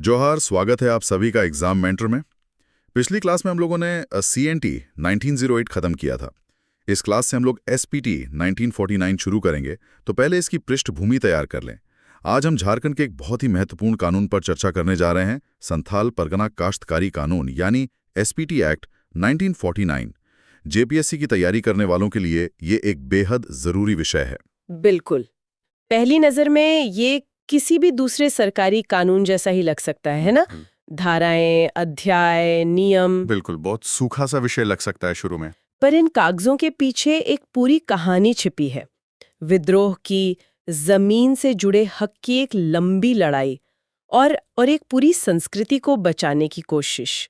जोहार, स्वागत है आप सभी का एग्जाम मेंटर में। पिछली क्लास में हम लोगों ने CNT 1908 खत्म किया था। इस क्लास से हम लोग SPT 1949 शुरू करेंगे, तो पहले इसकी पृष्ठभूमि तैयार कर लें। आज हम झारखंड के एक बहुत ही महत्वपूर्ण कानून पर चर्चा करने जा रहे हैं, संथाल परगना काश्तकारी कानून यानी SPT एक्ट 1949। JPSC की तैयारी करने वालों के लिए ये एक बेहद जरूरी विषय है। बिल्कुल। पहली नजर में ये किसी भी दूसरे सरकारी कानून जैसा ही लग सकता है ना? धाराएं, अध्याय, नियम। बिल्कुल, बहुत सूखा सा विषय लग सकता है शुरू में। पर इन कागजों के पीछे एक पूरी कहानी छिपी है। विद्रोह की, जमीन से जुड़े हक की एक लंबी लड़ाई और एक पूरी संस्कृति को बचाने की कोशिश।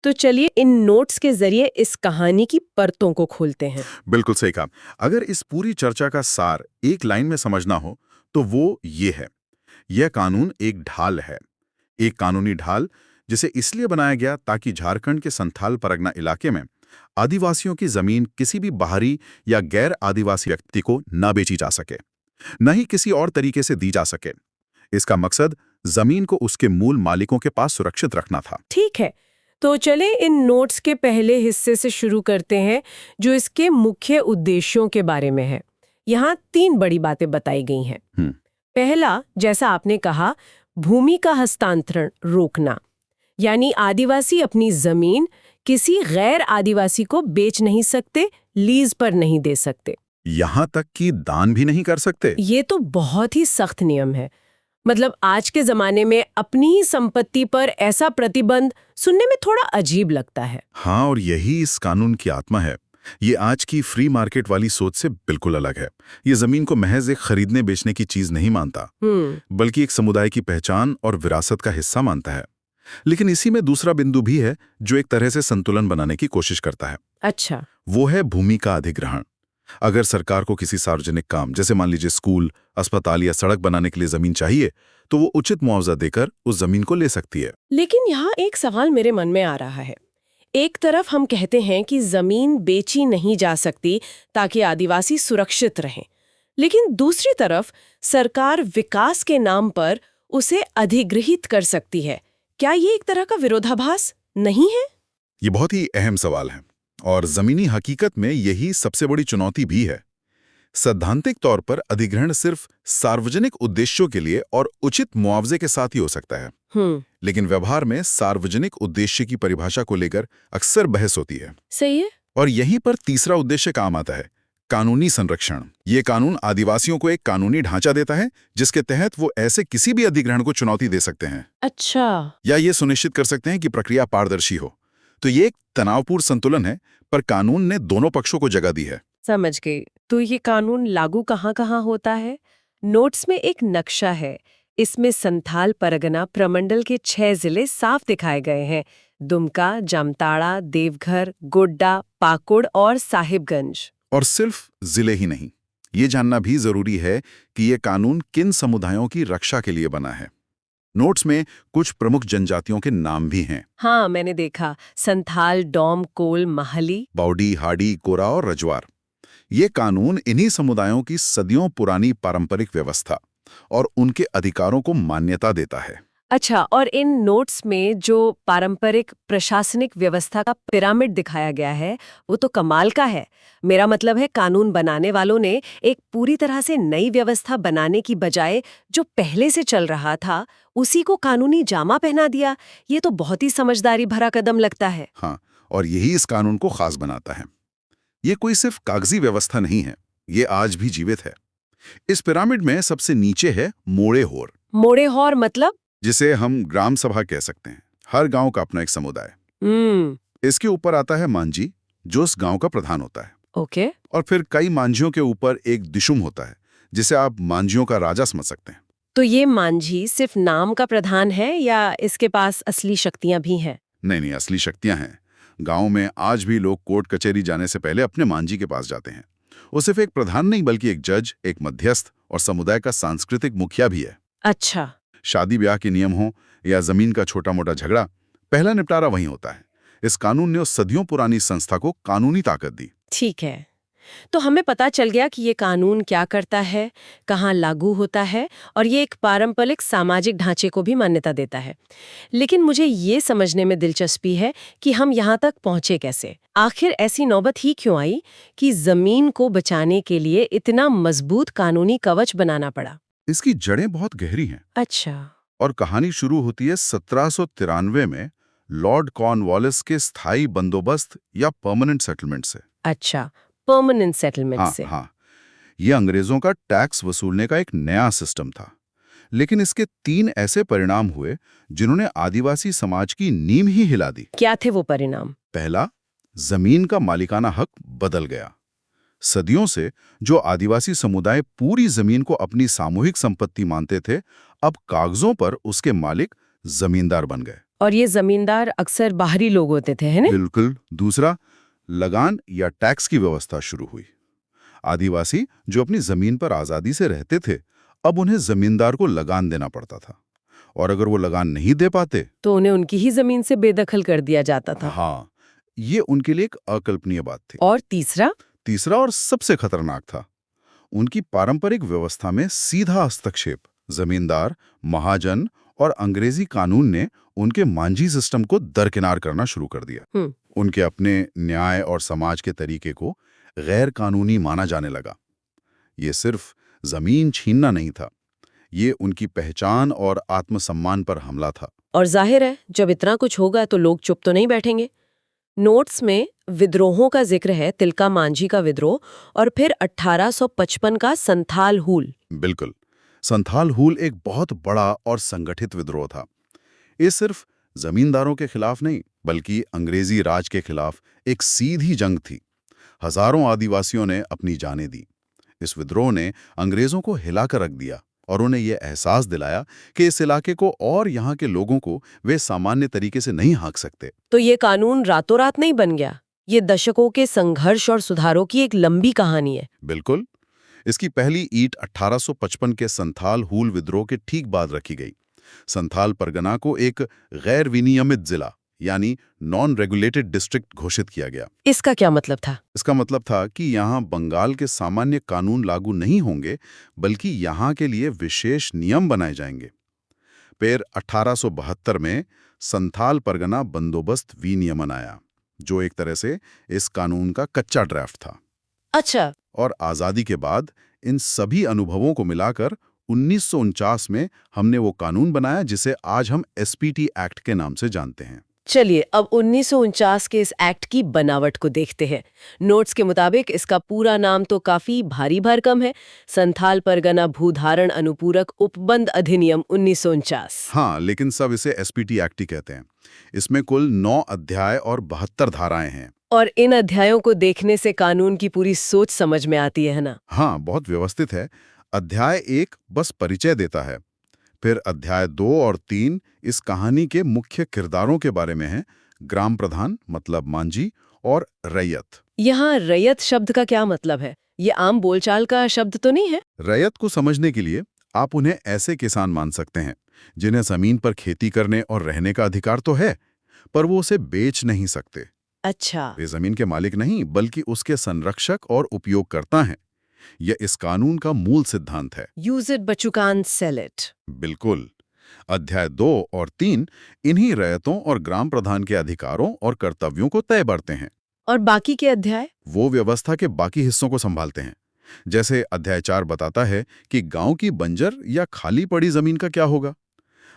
तो चलिए इन नोट्स के जरिए इस कहानी की परतों को खोलते हैं। बिल्कुल सही कहा। अगर इस पूरी चर्चा का सार एक लाइन में समझना हो तो वो ये है, यह कानून एक ढाल है, एक कानूनी ढाल जिसे इसलिए बनाया गया ताकि झारखंड के संथाल परगना इलाके में आदिवासियों की जमीन किसी भी बाहरी या गैर आदिवासी व्यक्ति को न बेची जा सके, न ही किसी और तरीके से दी जा सके। इसका मकसद जमीन को उसके मूल मालिकों के पास सुरक्षित रखना था। ठीक है, तो चले इन नोट्स के पहले हिस्से से शुरू करते हैं, जो इसके मुख्य उद्देश्यों के बारे में है। यहाँ 3 बड़ी बातें बताई गई हैं। पहला, जैसा आपने कहा, भूमि का हस्तांतरण रोकना, यानी आदिवासी अपनी जमीन किसी गैर आदिवासी को बेच नहीं सकते, लीज पर नहीं दे सकते। यहां तक कि दान भी नहीं कर सकते। ये तो बहुत ही सख्त नियम है। मतलब आज के जमाने में अपनी ही संपत्ति पर ऐसा प्रतिबंध सुनने में थोड़ा अजीब लगता है। हाँ, और यही इस कानून की आत्मा है। ये आज की फ्री मार्केट वाली सोच से बिल्कुल अलग है। ये जमीन को महज एक खरीदने बेचने की चीज नहीं मानता, बल्कि एक समुदाय की पहचान और विरासत का हिस्सा मानता है। लेकिन इसी में दूसरा बिंदु भी है जो एक तरह से संतुलन बनाने की कोशिश करता है। अच्छा। वो है भूमि का अधिग्रहण। अगर सरकार को किसी सार्वजनिक काम, जैसे मान लीजिए स्कूल, अस्पताल या सड़क बनाने के लिए जमीन चाहिए, तो वो उचित मुआवजा देकर उस जमीन को ले सकती है। लेकिन यहाँ एक सवाल मेरे मन में आ रहा है। एक तरफ हम कहते हैं कि जमीन बेची नहीं जा सकती ताकि आदिवासी सुरक्षित रहें, लेकिन दूसरी तरफ सरकार विकास के नाम पर उसे अधिग्रहित कर सकती है। क्या ये एक तरह का विरोधाभास नहीं है? ये बहुत ही अहम सवाल है और जमीनी हकीकत में यही सबसे बड़ी चुनौती भी है। सैद्धांतिक तौर पर अधिग्रहण सिर्फ सार्वजनिक उद्देश्यों के लिए और उचित मुआवजे के साथ ही हो सकता है, लेकिन व्यवहार में सार्वजनिक उद्देश्य की परिभाषा को लेकर अक्सर बहस होती है। सही है। और यहीं पर तीसरा उद्देश्य काम आता है, कानूनी संरक्षण। ये कानून आदिवासियों को एक कानूनी ढांचा देता है जिसके तहत वो ऐसे किसी भी अधिग्रहण को चुनौती दे सकते हैं। अच्छा। या ये सुनिश्चित कर सकते हैं कि प्रक्रिया पारदर्शी हो। तो ये एक तनावपूर्ण संतुलन है, पर कानून ने दोनों पक्षों को जगह दी है। समझ गई। तो ये कानून लागू कहाँ-कहाँ होता है? नोट्स में एक नक्शा है। इसमें संथाल परगना प्रमंडल के 6 जिले साफ दिखाए गए हैं: दुमका, जामताड़ा, देवघर, गोड्डा, पाकुड़ और साहिबगंज। और सिर्फ जिले ही नहीं, ये जानना भी जरूरी है कि ये कानून किन समुदायों की रक्षा के लिए बना है। नोट्स में कुछ प्रमुख जनजातियों के नाम भी हैं। हाँ, मैंने देखा। संथाल, डोम, कोल, महली, बाउडी, हाडी, कोरा और रजवार। ये कानून इन्हीं समुदायों की सदियों पुरानी पारंपरिक व्यवस्था और उनके अधिकारों को मान्यता देता है। अच्छा, और इन नोट्स में जो पारंपरिक प्रशासनिक व्यवस्था का पिरामिड दिखाया गया है, वो तो कमाल का है। मेरा मतलब है, कानून बनाने वालों ने एक पूरी तरह से नई व्यवस्था बनाने की बजाय जो पहले से चल रहा था, उसी को कानूनी जामा पहना दिया। ये तो बहुत ही समझदारी भरा कदम लगता है। हाँ, और यही इस कानून को खास बनाता है। ये कोई सिर्फ कागजी व्यवस्था नहीं है, ये आज भी जीवित है। इस पिरामिड में सबसे नीचे है मोड़े होर। मोड़े होर मतलब? जिसे हम ग्राम सभा कह सकते हैं। हर गांव का अपना एक समुदाय। इसके ऊपर आता है मांझी, जो उस गांव का प्रधान होता है। ओके। और फिर कई मांझियों के ऊपर एक दिशुम होता है, जिसे आप मांझियों का राजा समझ सकते हैं। तो ये मांझी सिर्फ नाम का प्रधान है या इसके पास असली शक्तियां भी हैं? नहीं, असली शक्तियां हैं। गांव में आज भी लोग कोर्ट कचहरी जाने से पहले अपने मांझी के पास जाते हैं। वो सिर्फ एक प्रधान नहीं, बल्कि एक जज, एक मध्यस्थ और समुदाय का सांस्कृतिक मुखिया भी है। अच्छा। शादी ब्याह के नियम हो या जमीन का छोटा मोटा झगड़ा, पहला निपटारा वहीं होता है। इस कानून ने उस सदियों पुरानी संस्था को कानूनी ताकत दी। ठीक है। तो हमें पता चल गया कि ये कानून क्या करता है, कहाँ लागू होता है, और ये एक पारंपरिक सामाजिक ढांचे को भी मान्यता देता है। लेकिन मुझे ये समझने में दिलचस्पी है कि हम यहाँ तक पहुँचे कैसे। आखिर ऐसी नौबत ही क्यों आई कि जमीन को बचाने के लिए इतना मजबूत कानूनी कवच बनाना पड़ा? इसकी जड़ें बहुत गहरी हैं अच्छा। और कहानी शुरू होती है 1793 में लॉर्ड कॉर्नवालिस के स्थायी बंदोबस्त या परमानेंट सेटलमेंट से। अच्छा, परमानेंट सेटलमेंट हाँ से। हाँ, ये अंग्रेजों का टैक्स वसूलने का एक नया सिस्टम था। लेकिन इसके 3 ऐसे परिणाम हुए जिन्होंने आदिवासी समाज की नींव ही हिला दी। क्या थे वो परिणाम? पहला, जमीन का मालिकाना हक बदल गया। सदियों से जो आदिवासी समुदाय पूरी जमीन को अपनी सामूहिक संपत्ति मानते थे, अब कागजों पर उसके मालिक जमींदार बन गए। और ये जमींदार अक्सर बाहरी लोग होते थे, है ना? बिल्कुल। दूसरा, लगान या टैक्स की व्यवस्था शुरू हुई। आदिवासी जो अपनी जमीन पर आजादी से रहते थे, अब उन्हें जमींदार को लगान देना पड़ता था, और अगर वो लगान नहीं दे पाते तो उन्हें उनकी ही जमीन से बेदखल कर दिया जाता था। हाँ, ये उनके लिए एक अकल्पनीय बात थी। और तीसरा? तीसरा और सबसे खतरनाक था, उनकी पारंपरिक व्यवस्था में सीधा हस्तक्षेप। जमींदार, महाजन और अंग्रेजी कानून ने उनके मांझी सिस्टम को दरकिनार करना शुरू कर दिया। उनके अपने न्याय और समाज के तरीके को गैर कानूनी माना जाने लगा। ये सिर्फ जमीन छीनना नहीं था, ये उनकी पहचान और आत्मसम्मान पर हमला था। और जाहिर है, जब इतना कुछ होगा तो लोग चुप तो नहीं बैठेंगे। नोट्स में विद्रोहों का जिक्र है, तिलका मांझी का विद्रोह और फिर 1855 का संथाल हूल। बिल्कुल। संथाल हूल एक बहुत बड़ा और संगठित विद्रोह था। ये सिर्फ जमींदारों के खिलाफ नहीं, बल्कि अंग्रेजी राज के खिलाफ एक सीधी जंग थी। हजारों आदिवासियों ने अपनी जानें दी। इस विद्रोह ने अंग्रेजों को हिलाकर रख दिया और उन्हें यह एहसास दिलाया कि इस इलाके को और यहाँ के लोगों को वे सामान्य तरीके से नहीं हाँक सकते। तो ये कानून रातों रात नहीं बन गया, ये दशकों के संघर्ष और सुधारों की एक लंबी कहानी है। बिल्कुल। इसकी पहली ईंट 1855 के संथाल हूल विद्रोह के ठीक बाद रखी गई। संथाल परगना को एक गैर विनियमित जिला यानी नॉन रेगुलेटेड डिस्ट्रिक्ट घोषित किया गया। इसका क्या मतलब था? इसका मतलब था कि यहाँ बंगाल के सामान्य कानून लागू नहीं होंगे, बल्कि यहाँ के लिए विशेष नियम बनाए जाएंगे। फिर 1872 में संथाल परगना बंदोबस्त विनियमन आया, जो एक तरह से इस कानून का कच्चा ड्राफ्ट था। अच्छा। और आज़ादी के बाद इन सभी अनुभवों को मिलाकर 1949 में हमने वो कानून बनाया जिसे आज हम एसपीटी एक्ट के नाम से जानते हैं। चलिए अब 1949 के इस एक्ट की बनावट को देखते हैं। नोट्स के मुताबिक इसका पूरा नाम तो काफी भारी भरकम है, संथाल परगना भूधारण अनुपूरक उपबंध अधिनियम 1949। हाँ, लेकिन सब इसे एसपीटी एक्ट ही कहते हैं। इसमें कुल 9 अध्याय और 72 धाराएं हैं। और इन अध्यायों को देखने से कानून की पूरी सोच समझ में आती है ना? हाँ, बहुत व्यवस्थित है। अध्याय 1 बस परिचय देता है। फिर अध्याय 2 और 3 इस कहानी के मुख्य किरदारों के बारे में हैं, ग्राम प्रधान मतलब मांझी और रैयत। यहाँ रैयत शब्द का क्या मतलब है? ये आम बोलचाल का शब्द तो नहीं है? रैयत को समझने के लिए आप उन्हें ऐसे किसान मान सकते हैं जिन्हें जमीन पर खेती करने और रहने का अधिकार तो है, पर वो उसे बेच नहीं सकते। अच्छा। वे जमीन के मालिक नहीं, बल्कि उसके संरक्षक और उपयोगकर्ता हैं। यह इस कानून का मूल सिद्धांत है। Use it but you can't sell it. बिल्कुल। अध्याय 2 और 3 इन्हीं रैयतों और ग्राम प्रधान के अधिकारों और कर्तव्यों को तय करते हैं। और बाकी के अध्याय? वो व्यवस्था के बाकी हिस्सों को संभालते हैं। जैसे अध्याय 4 बताता है कि गांव की बंजर या खाली पड़ी जमीन का क्या होगा।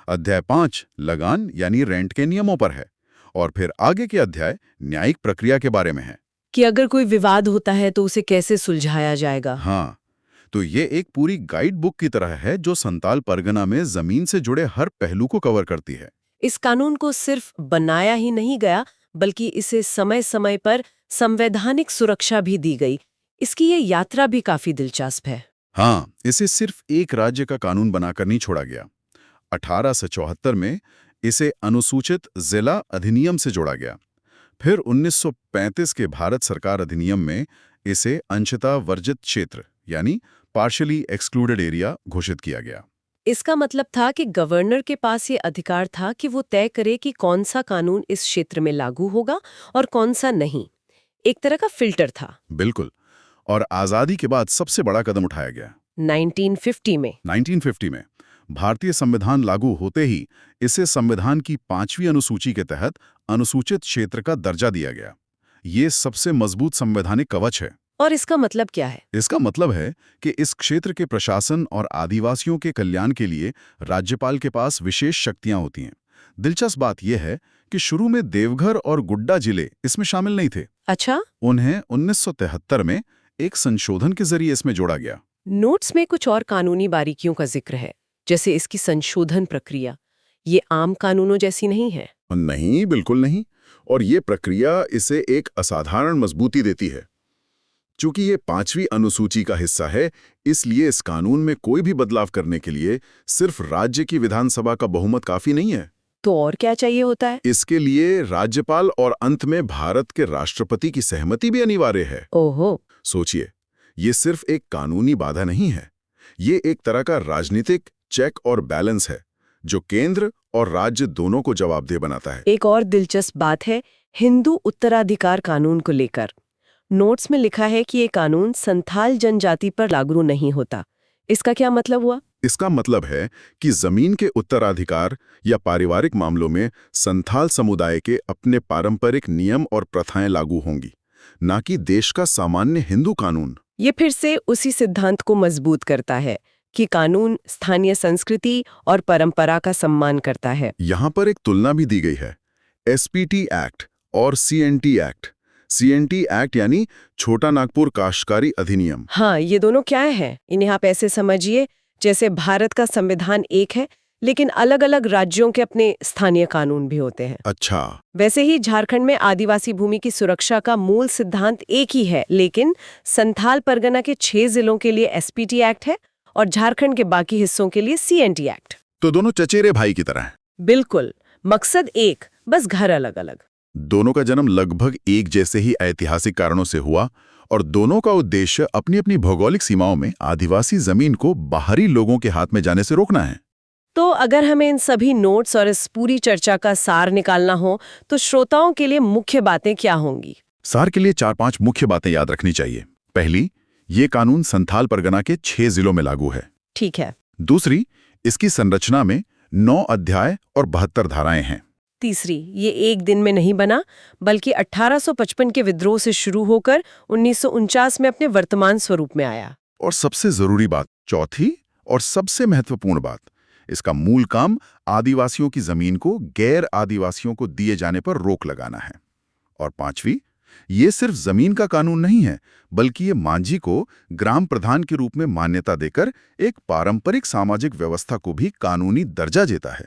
अध्याय 5 लगान यानी रेंट के नियमों पर है। और फिर आगे के अध्याय न्यायिक प्रक्रिया के बारे में है कि अगर कोई विवाद होता है तो उसे कैसे सुलझाया जाएगा। हाँ, तो ये एक पूरी गाइड बुक की तरह है जो संथाल परगना में जमीन से जुड़े हर पहलू को कवर करती है। इस कानून को सिर्फ बनाया ही नहीं गया, बल्कि इसे समय समय पर संवैधानिक सुरक्षा भी दी गई। इसकी ये यात्रा भी काफी दिलचस्प है। हाँ, इसे सिर्फ एक राज्य का कानून बनाकर नहीं छोड़ा गया। 1874 में इसे अनुसूचित जिला अधिनियम से जोड़ा गया। फिर 1935 के भारत सरकार अधिनियम में इसे अंशतः वर्जित क्षेत्र यानी पार्शियली एक्सक्लूडेड एरिया घोषित किया गया। इसका मतलब था कि गवर्नर के पास ये अधिकार था कि वो तय करे कि कौन सा कानून इस क्षेत्र में लागू होगा और कौन सा नहीं। एक तरह का फिल्टर था। बिल्कुल। और आज़ादी के बाद सबसे बड़ा कदम उठाया गया 1950 में। 1950 में भारतीय संविधान लागू होते ही इसे संविधान की 5वीं अनुसूची के तहत अनुसूचित क्षेत्र का दर्जा दिया गया। ये सबसे मजबूत संवैधानिक कवच है। और इसका मतलब क्या है? इसका मतलब है कि इस क्षेत्र के प्रशासन और आदिवासियों के कल्याण के लिए राज्यपाल के पास विशेष शक्तियां होती हैं। दिलचस्प बात यह है कि शुरू में देवघर और गुड्डा जिले इसमें शामिल नहीं थे। अच्छा। उन्हें 1973 में एक संशोधन के जरिए इसमें जोड़ा गया। नोट्स में कुछ और कानूनी बारीकियों का जिक्र है, जैसे इसकी संशोधन प्रक्रिया। ये आम कानूनों जैसी नहीं है। नहीं, बिल्कुल नहीं। और ये प्रक्रिया इसे एक असाधारण मजबूती देती है। चूंकि ये 5वीं अनुसूची का हिस्सा है, इसलिए इस कानून में कोई भी बदलाव करने के लिए सिर्फ राज्य की विधानसभा का बहुमत काफी नहीं है। तो और क्या चाहिए होता है? इसके लिए राज्यपाल और अंत में भारत के राष्ट्रपति की सहमति भी अनिवार्य है। ओहो। सोचिए, ये सिर्फ एक कानूनी बाधा नहीं है, ये एक तरह का राजनीतिक चेक और बैलेंस है जो केंद्र और राज्य दोनों को जवाबदेह बनाता है। एक और दिलचस्प बात है हिंदू उत्तराधिकार कानून को लेकर। नोट्स में लिखा है कि ये कानून संथाल जनजाति पर लागू नहीं होता। इसका क्या मतलब हुआ? इसका मतलब है कि जमीन के उत्तराधिकार या पारिवारिक मामलों में संथाल समुदाय के अपने पारंपरिक नियम और प्रथाएं लागू होंगी, न कि देश का सामान्य हिंदू कानून। ये फिर से उसी सिद्धांत को मजबूत करता है कि कानून स्थानीय संस्कृति और परंपरा का सम्मान करता है। यहाँ पर एक तुलना भी दी गई है, एसपीटी एक्ट और सीएनटी एक्ट। सीएनटी एक्ट यानी छोटा नागपुर काश्तकारी अधिनियम। हाँ, ये दोनों क्या हैं? इन्हें आप ऐसे समझिए जैसे भारत का संविधान एक है, लेकिन अलग-अलग राज्यों के अपने स्थानीय कानून भी होते हैं। अच्छा। वैसे ही झारखंड में आदिवासी भूमि की सुरक्षा का मूल सिद्धांत एक ही है, लेकिन संथाल परगना के 6 जिलों के लिए एसपीटी एक्ट है और झारखंड के बाकी हिस्सों के लिए सीएनटी एक्ट। तो दोनों चचेरे भाई की तरह हैं। बिल्कुल, मकसद एक, बस घर अलग-अलग। दोनों का जन्म लगभग एक जैसे ही ऐतिहासिक कारणों से हुआ और दोनों का उद्देश्य अपनी अपनी भौगोलिक सीमाओं में आदिवासी जमीन को बाहरी लोगों के हाथ में जाने से रोकना है। तो अगर हमें इन सभी नोट्स और इस पूरी चर्चा का सार निकालना हो तो श्रोताओं के लिए मुख्य बातें क्या होंगी? सार के लिए 4-5 मुख्य बातें याद रखनी चाहिए। पहली, ये कानून संथाल परगना के 6 जिलों में लागू है। ठीक है। दूसरी, इसकी संरचना में 9 अध्याय और 72 धाराएं हैं। तीसरी, ये एक दिन में नहीं बना, बल्कि 1855 के विद्रोह से शुरू होकर 1949 में अपने वर्तमान स्वरूप में आया। और सबसे जरूरी बात, चौथी और सबसे महत्वपूर्ण बात, इसका मूल काम आदिवासियों की जमीन को गैर आदिवासियों को दिए जाने पर रोक लगाना है। और पांचवी, ये सिर्फ जमीन का कानून नहीं है, बल्कि ये मांझी को ग्राम प्रधान के रूप में मान्यता देकर एक पारंपरिक सामाजिक व्यवस्था को भी कानूनी दर्जा देता है।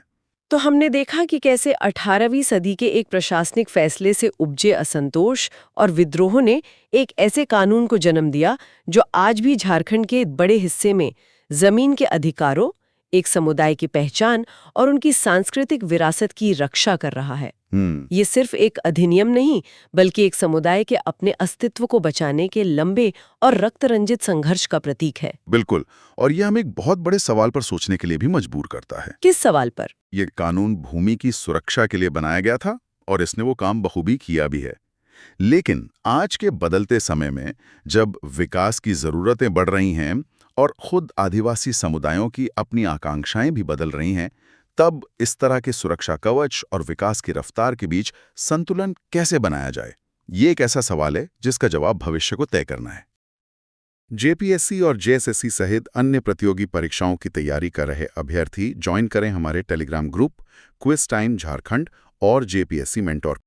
तो हमने देखा कि कैसे 18वीं सदी के एक प्रशासनिक फैसले से उपजे असंतोष और विद्रोह ने एक ऐसे कानून को जन्म दिया जो आज भी झारखंड के बड़े हिस्से में जमीन के अधिकारों, एक समुदाय की पहचान और उनकी सांस्कृतिक विरासत की रक्षा कर रहा है। ये सिर्फ एक अधिनियम नहीं, बल्कि एक समुदाय के अपने अस्तित्व को बचाने के लंबे और रक्तरंजित संघर्ष का प्रतीक है। बिल्कुल। और यह हमें एक बहुत बड़े सवाल पर सोचने के लिए भी मजबूर करता है। किस सवाल पर? ये कानून भूमि की सुरक्षा के लिए बनाया गया था और इसने वो काम बखूबी किया भी है। लेकिन आज के बदलते समय में, जब विकास की जरूरतें बढ़ रही हैं और खुद आदिवासी समुदायों की अपनी आकांक्षाएं भी बदल रही हैं, तब इस तरह के सुरक्षा कवच और विकास की रफ्तार के बीच संतुलन कैसे बनाया जाए? ये एक ऐसा सवाल है जिसका जवाब भविष्य को तय करना है। जेपीएससी और जेएसएससी सहित अन्य प्रतियोगी परीक्षाओं की तैयारी कर रहे अभ्यर्थी ज्वाइन करें हमारे Telegram group quiz time Jharkhand और जेपीएससी मेंटोर।